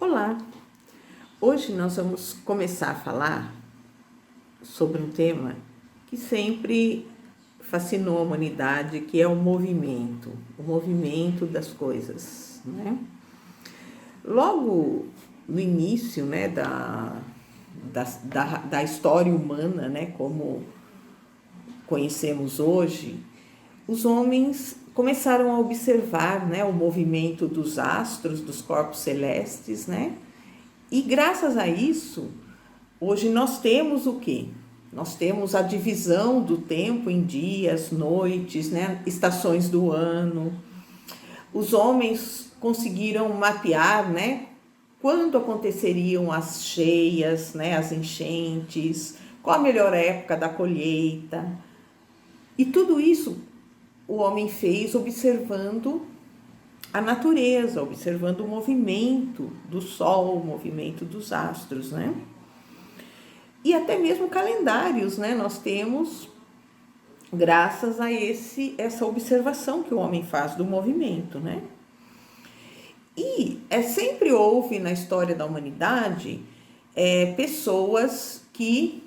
Olá! Hoje nós vamos começar a falar sobre um tema que sempre fascinou a humanidade, que é o movimento das coisas, né? Logo no início, né, da história humana, né, como conhecemos hoje, os homens começaram a observar, né, o movimento dos astros, dos corpos celestes, né? E graças a isso, hoje nós temos o quê? Nós temos a divisão do tempo em dias, noites, né? Estações do ano. Os homens conseguiram mapear, né? Quando aconteceriam as cheias, né? As enchentes, qual a melhor época da colheita. E tudo isso o homem fez observando a natureza, observando o movimento do sol, o movimento dos astros, né? E até mesmo calendários, né? Nós temos graças a essa observação que o homem faz do movimento, né? E sempre houve na história da humanidade pessoas que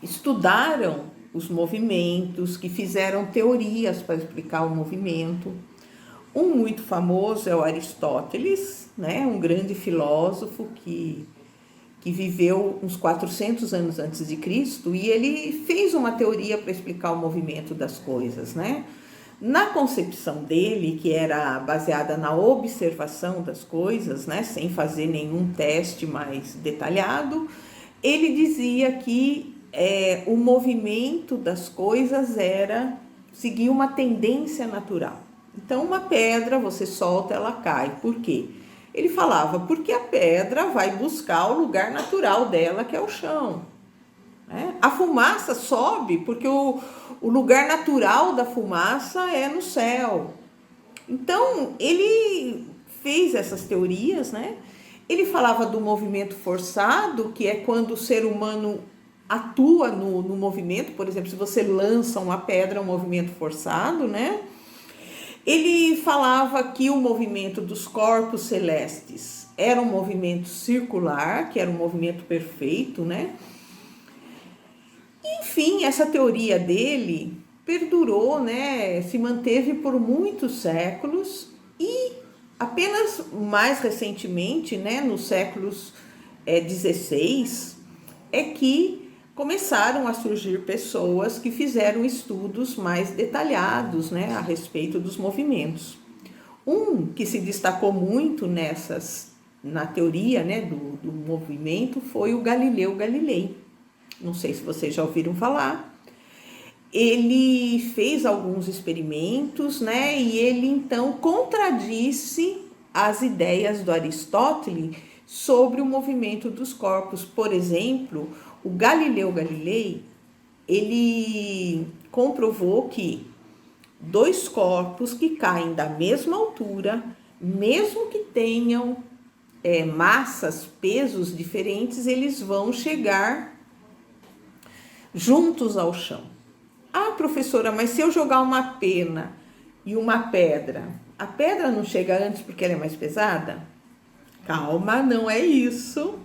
estudaram os movimentos, que fizeram teorias para explicar o movimento. Um muito famoso é o Aristóteles, né? Um grande filósofo que viveu uns 400 anos antes de Cristo, e ele fez uma teoria para explicar o movimento das coisas, né? Na concepção dele, que era baseada na observação das coisas, né, sem fazer nenhum teste mais detalhado, ele dizia que o movimento das coisas seguia uma tendência natural. Então, uma pedra, você solta, ela cai. Por quê? Ele falava, porque a pedra vai buscar o lugar natural dela, que é o chão. Né? A fumaça sobe porque o lugar natural da fumaça é no céu. Então, ele fez essas teorias, né? Ele falava do movimento forçado, que é quando o ser humano atua no movimento. Por exemplo, se você lança uma pedra, é um movimento forçado, né? Ele falava que o movimento dos corpos celestes era um movimento circular, que era um movimento perfeito, né? Enfim, essa teoria dele perdurou, né? Se manteve por muitos séculos e apenas mais recentemente, né, nos séculos 16, é que começaram a surgir pessoas que fizeram estudos mais detalhados, né, a respeito dos movimentos. Um que se destacou muito na teoria, né, do movimento foi o Galileu Galilei. Não sei se vocês já ouviram falar. Ele fez alguns experimentos, né, e ele então contradisse as ideias do Aristóteles sobre o movimento dos corpos. Por exemplo, o Galileu Galilei, ele comprovou que dois corpos que caem da mesma altura, mesmo que tenham massas, pesos diferentes, eles vão chegar juntos ao chão. Ah, professora, mas se eu jogar uma pena e uma pedra, a pedra não chega antes porque ela é mais pesada? Calma, não é isso.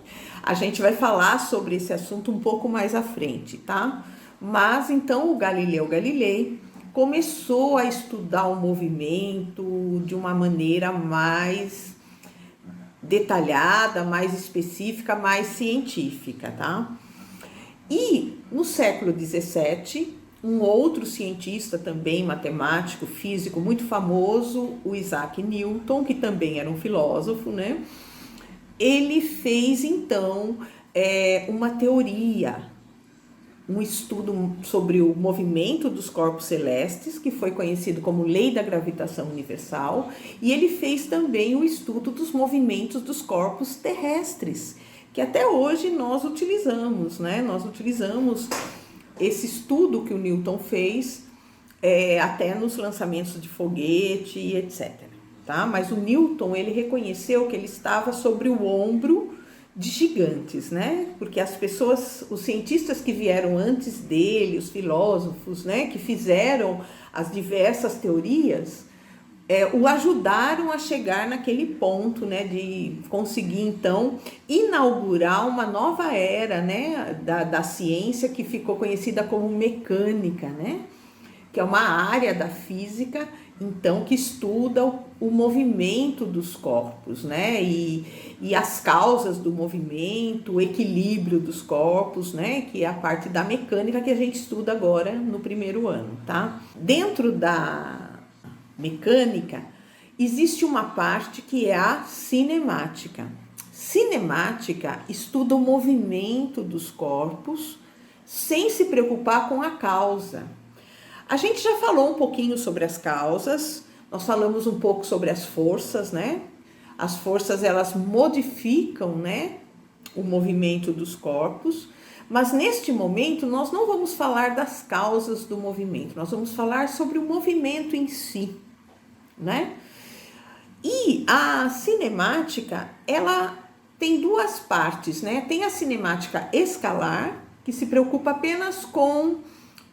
A gente vai falar sobre esse assunto um pouco mais à frente, tá? Mas então o Galileu Galilei começou a estudar o movimento de uma maneira mais detalhada, mais específica, mais científica, tá? E no século 17, um outro cientista também, matemático, físico muito famoso, o Isaac Newton, que também era um filósofo, né? Ele fez então uma teoria, um estudo sobre o movimento dos corpos celestes, que foi conhecido como Lei da Gravitação Universal, e ele fez também o estudo dos movimentos dos corpos terrestres, que até hoje nós utilizamos, né? Nós utilizamos esse estudo que o Newton fez até nos lançamentos de foguete e etc. Tá? Mas o Newton, ele reconheceu que ele estava sobre o ombro de gigantes, né? Porque as pessoas, os cientistas que vieram antes dele, os filósofos, né, que fizeram as diversas teorias, o ajudaram a chegar naquele ponto, né, de conseguir, então, inaugurar uma nova era, né, da ciência que ficou conhecida como mecânica, né, que é uma área da física, então, que estuda o movimento dos corpos, né, e as causas do movimento, o equilíbrio dos corpos, né, que é a parte da mecânica que a gente estuda agora no primeiro ano, tá? Dentro da mecânica, existe uma parte que é a cinemática. Cinemática estuda o movimento dos corpos sem se preocupar com a causa. A gente já falou um pouquinho sobre as causas, nós falamos um pouco sobre as forças, né? As forças, elas modificam, né, o movimento dos corpos, mas neste momento nós não vamos falar das causas do movimento, nós vamos falar sobre o movimento em si, né? E a cinemática, ela tem duas partes, né? Tem a cinemática escalar, que se preocupa apenas com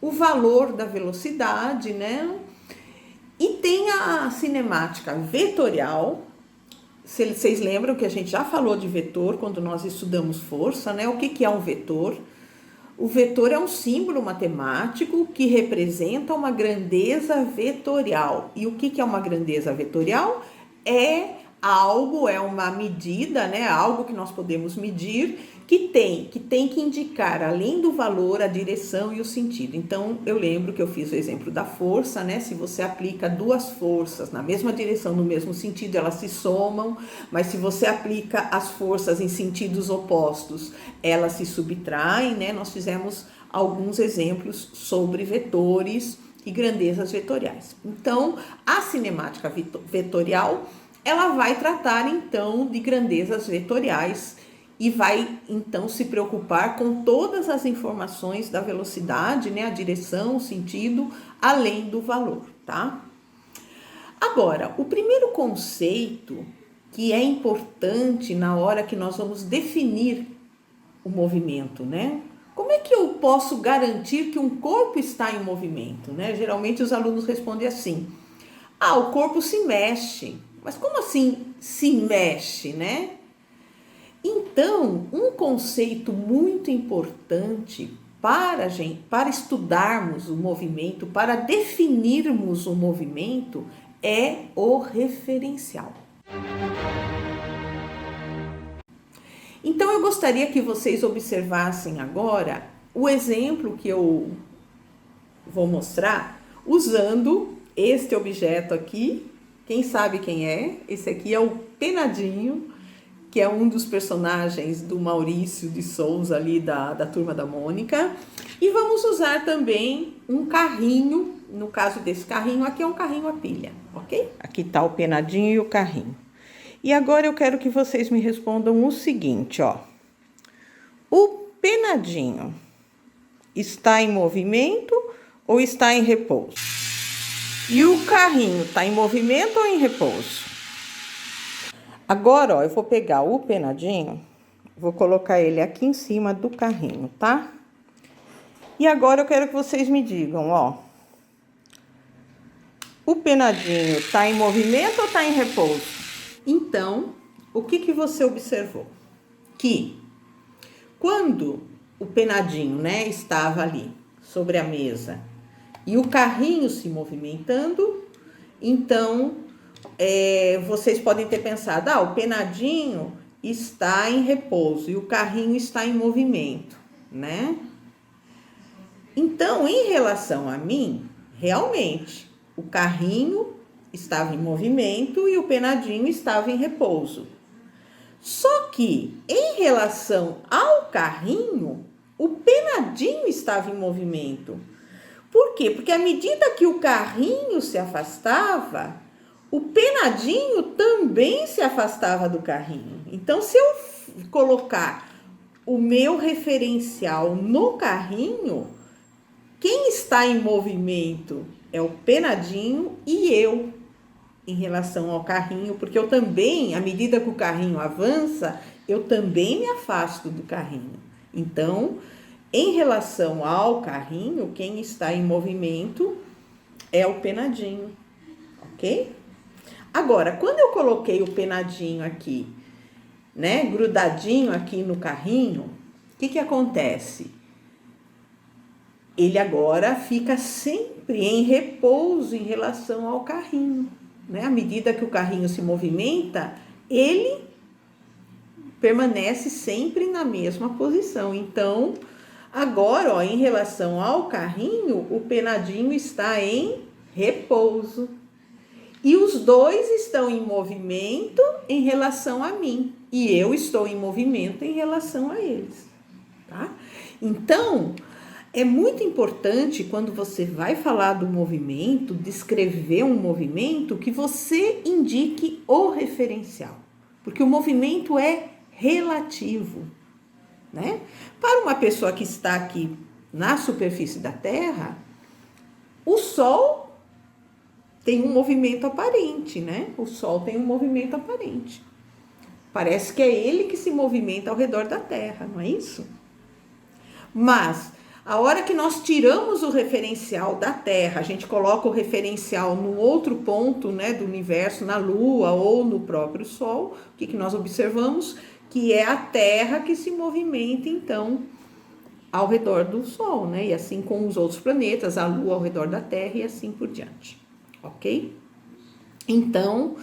o valor da velocidade, né? E tem a cinemática vetorial. Vocês lembram que a gente já falou de vetor quando nós estudamos força, né? O que é um vetor? O vetor é um símbolo matemático que representa uma grandeza vetorial. E o que é uma grandeza vetorial? É algo, é uma medida, né? Algo que nós podemos medir que tem que indicar, além do valor, a direção e o sentido. Então, eu lembro que eu fiz o exemplo da força, né? Se você aplica duas forças na mesma direção, no mesmo sentido, elas se somam, mas se você aplica as forças em sentidos opostos, elas se subtraem, né? Nós fizemos alguns exemplos sobre vetores e grandezas vetoriais. Então, a cinemática vetorial, ela vai tratar, então, de grandezas vetoriais, e vai, então, se preocupar com todas as informações da velocidade, né? A direção, o sentido, além do valor, tá? Agora, o primeiro conceito que é importante na hora que nós vamos definir o movimento, né? Como é que eu posso garantir que um corpo está em movimento, né? Geralmente os alunos respondem assim: ah, o corpo se mexe. Mas como assim se mexe, né? Então, um conceito muito importante para estudarmos o movimento, para definirmos o movimento, é o referencial. Então, eu gostaria que vocês observassem agora o exemplo que eu vou mostrar usando este objeto aqui. Quem sabe quem é? Esse aqui é o Penadinho, que é um dos personagens do Maurício de Souza ali da Turma da Mônica. E vamos usar também um carrinho, no caso desse carrinho aqui é um carrinho a pilha, ok? Aqui tá o Penadinho e o carrinho. E agora eu quero que vocês me respondam o seguinte, ó. O Penadinho está em movimento ou está em repouso? E o carrinho está em movimento ou em repouso? Agora, ó, eu vou pegar o Penadinho, vou colocar ele aqui em cima do carrinho, tá? E agora eu quero que vocês me digam, ó. O Penadinho tá em movimento ou tá em repouso? Então, o que você observou? Que quando o Penadinho, né, estava ali sobre a mesa e o carrinho se movimentando, então vocês podem ter pensado, o Penadinho está em repouso e o carrinho está em movimento, né? Então, em relação a mim, realmente, o carrinho estava em movimento e o Penadinho estava em repouso. Só que, em relação ao carrinho, o Penadinho estava em movimento. Por quê? Porque à medida que o carrinho se afastava, o Penadinho também se afastava do carrinho. Então, se eu colocar o meu referencial no carrinho, quem está em movimento é o Penadinho e eu em relação ao carrinho, porque eu também, à medida que o carrinho avança, eu também me afasto do carrinho. Então, em relação ao carrinho, quem está em movimento é o Penadinho, ok? Agora, quando eu coloquei o penadinho aqui, né, grudadinho aqui no carrinho, o que acontece? Ele agora fica sempre em repouso em relação ao carrinho, né? À medida que o carrinho se movimenta, ele permanece sempre na mesma posição. Então, agora, ó, em relação ao carrinho, o penadinho está em repouso. E os dois estão em movimento em relação a mim. E eu estou em movimento em relação a eles, tá? Então, é muito importante quando você vai falar do movimento, descrever um movimento, que você indique o referencial. Porque o movimento é relativo, né? Para uma pessoa que está aqui na superfície da Terra, o Sol tem um movimento aparente, né? O Sol tem um movimento aparente. Parece que é ele que se movimenta ao redor da Terra, não é isso? Mas a hora que nós tiramos o referencial da Terra, a gente coloca o referencial num outro ponto, né, do universo, na Lua ou no próprio Sol, o que nós observamos? Que é a Terra que se movimenta, então, ao redor do Sol, né? E assim com os outros planetas, a Lua ao redor da Terra e assim por diante, ok? Então,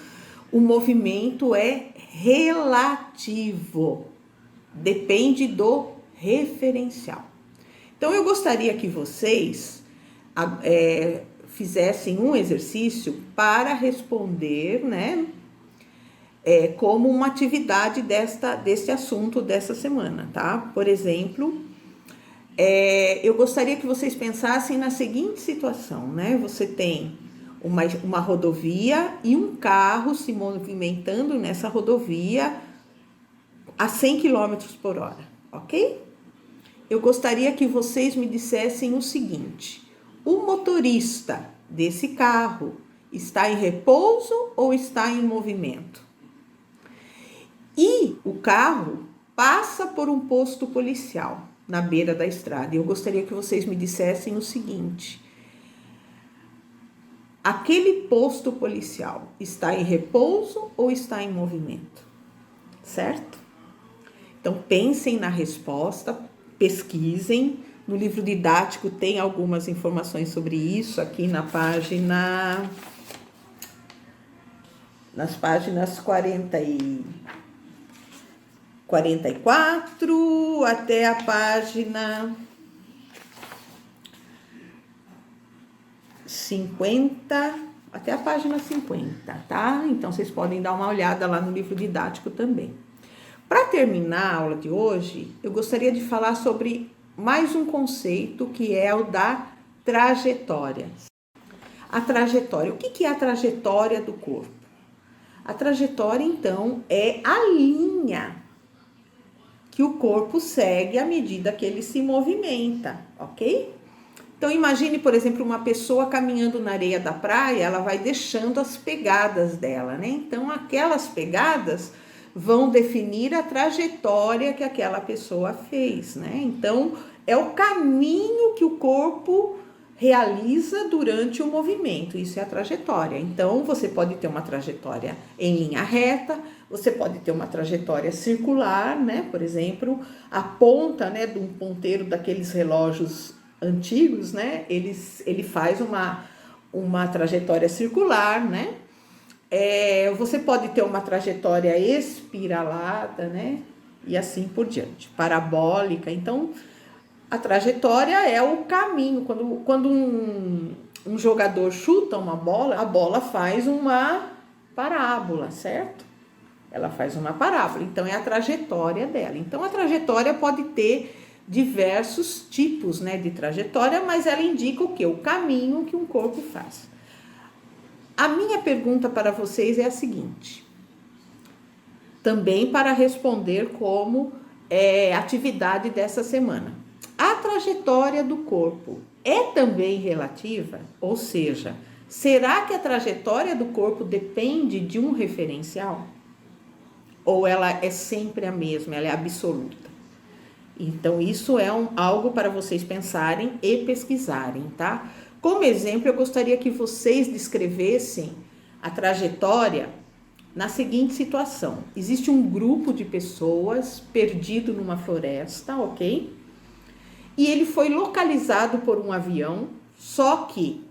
o movimento é relativo, depende do referencial. Então, eu gostaria que vocês fizessem um exercício para responder, né? Como uma atividade desse assunto dessa semana, tá? Por exemplo, eu gostaria que vocês pensassem na seguinte situação, né? Você tem uma rodovia e um carro se movimentando nessa rodovia a 100 km por hora, ok? Eu gostaria que vocês me dissessem o seguinte: o motorista desse carro está em repouso ou está em movimento? E o carro passa por um posto policial na beira da estrada. E eu gostaria que vocês me dissessem o seguinte: aquele posto policial está em repouso ou está em movimento? Certo? Então, pensem na resposta, pesquisem. No livro didático tem algumas informações sobre isso, aqui nas páginas 44 até a página 50, até a página 50, tá? Então, vocês podem dar uma olhada lá no livro didático também. Para terminar a aula de hoje, eu gostaria de falar sobre mais um conceito, que é o da trajetória. A trajetória, o que é a trajetória do corpo? A trajetória, então, é a linha que o corpo segue à medida que ele se movimenta, ok? Então, imagine, por exemplo, uma pessoa caminhando na areia da praia, ela vai deixando as pegadas dela, né? Então, aquelas pegadas vão definir a trajetória que aquela pessoa fez, né? Então, é o caminho que o corpo realiza durante o movimento, isso é a trajetória. Então, você pode ter uma trajetória em linha reta, você pode ter uma trajetória circular, né? Por exemplo, a ponta, né, de um ponteiro daqueles relógios antigos, né? Ele faz uma trajetória circular, né? Você pode ter uma trajetória espiralada, né? E assim por diante, parabólica. Então, a trajetória é o caminho. Quando um jogador chuta uma bola, a bola faz uma parábola, certo? Ela faz uma parábola, então é a trajetória dela. Então, a trajetória pode ter diversos tipos, né, de trajetória, mas ela indica o quê? O caminho que um corpo faz. A minha pergunta para vocês é a seguinte, também para responder como atividade dessa semana. A trajetória do corpo é também relativa? Ou seja, será que a trajetória do corpo depende de um referencial? Ou ela é sempre a mesma, ela é absoluta? Então, isso é algo para vocês pensarem e pesquisarem, tá? Como exemplo, eu gostaria que vocês descrevessem a trajetória na seguinte situação. Existe um grupo de pessoas perdido numa floresta, ok? E ele foi localizado por um avião, só que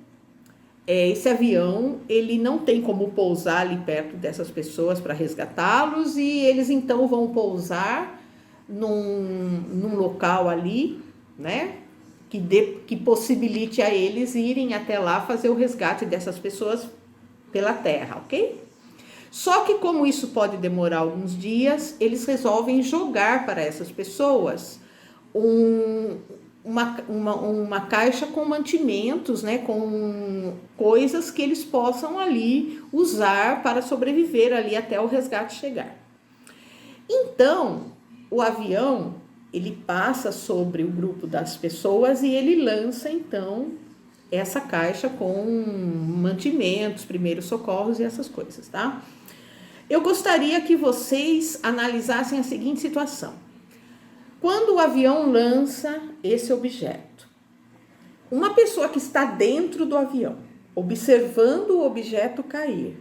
esse avião, ele não tem como pousar ali perto dessas pessoas para resgatá-los, e eles então vão pousar num local ali, né, que possibilite a eles irem até lá fazer o resgate dessas pessoas pela terra, ok? Só que como isso pode demorar alguns dias, eles resolvem jogar para essas pessoas uma caixa com mantimentos, né, com coisas que eles possam ali usar para sobreviver ali até o resgate chegar. Então, o avião, ele passa sobre o grupo das pessoas e ele lança, então, essa caixa com mantimentos, primeiros socorros e essas coisas, tá? Eu gostaria que vocês analisassem a seguinte situação. Quando o avião lança esse objeto, uma pessoa que está dentro do avião, observando o objeto cair,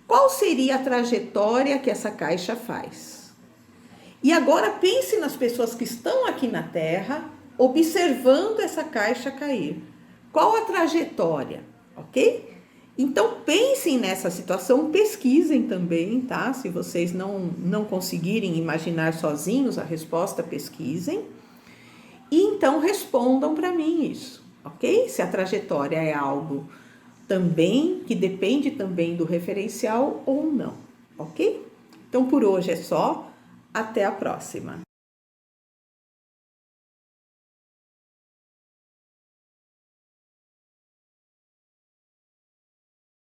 qual seria a trajetória que essa caixa faz? E agora pense nas pessoas que estão aqui na Terra, observando essa caixa cair. Qual a trajetória, ok? Então pensem nessa situação, pesquisem também, tá? Se vocês não conseguirem imaginar sozinhos a resposta, pesquisem. E então respondam para mim isso, ok? Se a trajetória é algo também que depende também do referencial ou não, ok? Então por hoje é só, até a próxima.